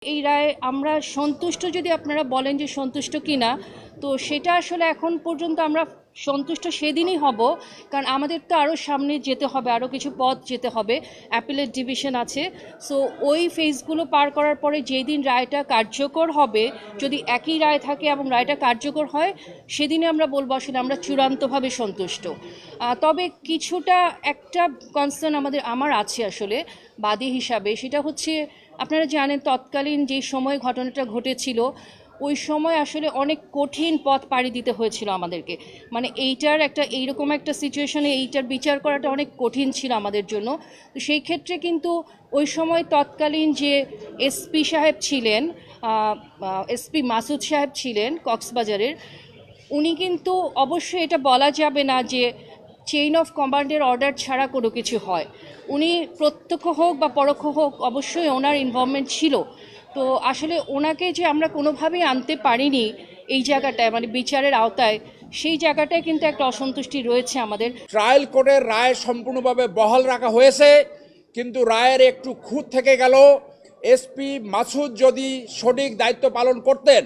এই রায়ে আমরা সন্তুষ্ট, যদি আপনারা বলেন যে সন্তুষ্ট কিনা, তো সেটা আসলে এখন পর্যন্ত আমরা সন্তুষ্ট সেদিনই হব, কারণ আমাদের তো আরও সামনে যেতে হবে, আরও কিছু পথ যেতে হবে, অ্যাপিলেট ডিভিশন আছে। সো ওই ফেজগুলো পার করার পরে যেই দিন রায়টা কার্যকর হবে, যদি একই রায় থাকে এবং রায়টা কার্যকর হয়, সেদিনে আমরা বলবো আসলে আমরা চূড়ান্তভাবে সন্তুষ্ট। তবে কিছুটা একটা কনসার্ন আমার আছে আসলে বাদী হিসাবে, সেটা হচ্ছে আপনারা জানেন তৎকালীন যে সময় ঘটনাটা ঘটেছিল, ওই সময় আসলে অনেক কঠিন পথ পাড়ি দিতে হয়েছিল আমাদেরকে। মানে এইরকম একটা সিচুয়েশনে এইটার বিচার করাটা অনেক কঠিন ছিল আমাদের জন্য। তো সেই ক্ষেত্রে কিন্তু ওই সময় তৎকালীন যে এসপি সাহেব ছিলেন, এসপি মাসুদ সাহেব ছিলেন কক্সবাজারের, উনি কিন্তু অবশ্যই এটা বলা যাবে না যে চেইন অফ কমান্ডের অর্ডার ছাড়া কোনো কিছু হয়। উনি প্রত্যক্ষ হোক বা পরোক্ষ হোক অবশ্যই ওনার ইনভলভমেন্ট ছিল। তো আসলে ওনাকে যে আমরা কোনোভাবেই আনতে পারিনি এই জায়গাটায়, মানে বিচারের আওতায়, সেই জায়গাটায় কিন্তু একটা অসন্তুষ্টি রয়েছে আমাদের। ট্রায়াল কোর্টের রায় সম্পূর্ণভাবে বহাল রাখা হয়েছে, কিন্তু রায়ের একটু খুঁত থেকে গেল। এসপি মাসুদ যদি সঠিক দায়িত্ব পালন করতেন,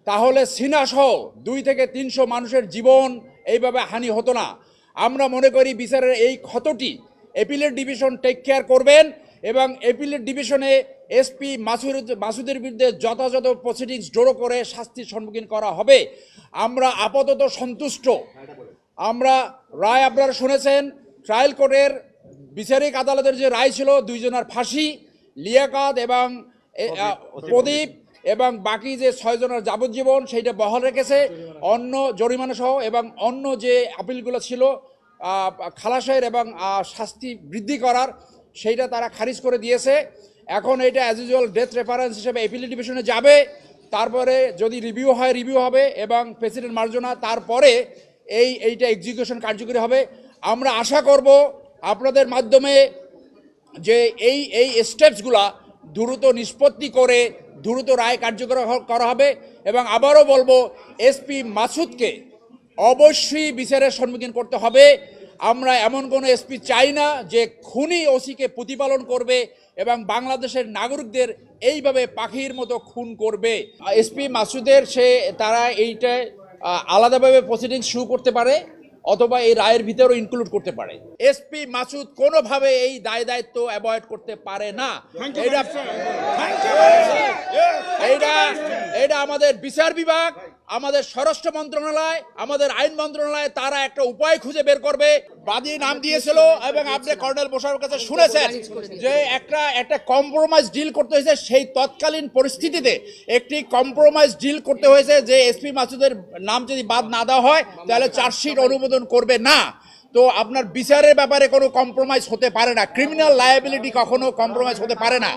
তাহলে সিনাসহ 2 থেকে 300 মানুষের জীবন এইভাবে হানি হতো না। আমরা মনে করি বিচারের এই ক্ষতটি অ্যাপিলেট ডিভিশন টেক কেয়ার করবেন এবং অ্যাপিলেট ডিভিশনে এসপি মাসুদের বিরুদ্ধে যথাযথ প্রসিডিংস জড়ো করে শাস্তির সম্মুখীন করা হবে। আমরা আপাতত সন্তুষ্ট। আমরা রায় আপনারা শুনেছেন, ট্রায়াল কোর্টের বিচারিক আদালতের যে রায় ছিল 2 জনের ফাঁসি, লিয়াকাত এবং প্রদীপ এবং বাকি যে 6 জনের যাবজ্জীবন সেইটা বহাল রেখেছে, অন্য জরিমানা সহ, এবং অন্য যে আপিলগুলো ছিল খালাসের এবং শাস্তি বৃদ্ধি করার, সেইটা তারা খারিজ করে দিয়েছে। এখন এটা অ্যাজ ইউজুয়াল ডেথ রেফারেন্স হিসেবে অ্যাপিলেট ডিভিশনে যাবে। তারপরে যদি রিভিউ হয়, রিভিউ হবে এবং প্রেসিডেন্ট মার্জনা তারপরে এইটা এক্সিকিউশন কার্যকরী হবে। আমরা আশা করব আপনাদের মাধ্যমে যে এই স্টেপসগুলা দ্রুত নিষ্পত্তি করে দ্রুত রায় কার্যকর করা হবে। এবং আবারও বলবো, এসপি মাসুদকে অবশ্যই বিচারের সম্মুখীন করতে হবে। আমরা এমন কোনো এসপি চাই না যে খুনি ওসিকে প্রতিপালন করবে এবং বাংলাদেশের নাগরিকদের এইভাবে পাখির মতো খুন করবে। এসপি মাসুদের তারা এইটা আলাদাভাবে প্রসিডিংস শুরু করতে পারে অথবা এই রায়ের ভিতরেও ইনক্লুড করতে পারে। এসপি মাসুদ কোনোভাবে এই দায়িত্ব অ্যাভয়েড করতে পারে না। এটা আমাদের বিচার বিভাগ, আমাদের স্বরাষ্ট্র মন্ত্রণালয়, আমাদের আইন মন্ত্রণালয়, তারা একটা উপায় খুঁজে বের করবে। বাদী নাম দিয়েছিল এবং আপনি কর্নেল বসার কাছে শুনেছেন যে একটা কম্প্রোমাইজ ডিল করতে হয়েছে। সেই তৎকালীন পরিস্থিতিতে একটি কম্প্রোমাইজ ডিল করতে হয়েছে যে এসপি মাসুদের নাম যদি বাদ না দেওয়া হয় তাহলে চার্জশিট অনুমোদন করবে না। তো আপনার বিচারের ব্যাপারে কোনো কম্প্রোমাইজ হতে পারে না। ক্রিমিনাল লায়াবিলিটি কখনো কম্প্রোমাইজ হতে পারে না।